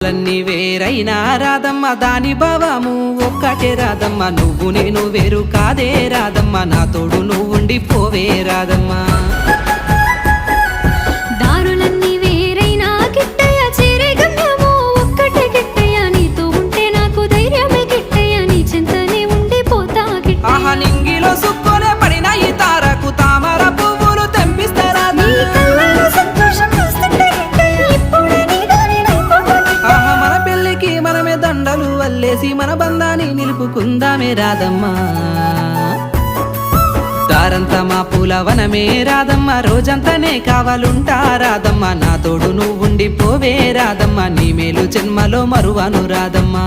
లన్నీ వేరైనా రాదమ్మ దాని భావము ఒక్కటే రాదమ్మ నువ్వు నేను వేరు కాదే రాదమ్మ నా తోడు నువ్వు ఉండిపోవే రాదమ్మ దారులన్నీ వేరైనా గిట్టయ్య చేరే గమ్యము ఒక్కటే గిట్టయ్య నీతో ఉంటే నాకు ధైర్యమే గిట్టయ్య నీ చింతనే ఉండిపోతా గిట్టయ్య ఆహా నింగిలో సుక్కోనే పడిన ఈ తారకు తామర పువ్వులు తెంపిస్తారా నీ కళ్ళల్లో సంతోషం వస్తుంటే గిట్టయ్య ఇప్పుడే నీ దారినైపోతా ఆహా మన పెళ్ళికి మనమే దండలు వల్లేసి మన బంధాన్ని నిలుపుకుందామే రాదమ్మా దారంతా మా పూలవనమే రాదమ్మ రోజంతానే కావాలుంటా రాదమ్మ నా తోడు నువ్వు ఉండిపోవే రాదమ్మ నీ మేలు జన్మలో మరువను రాదమ్మా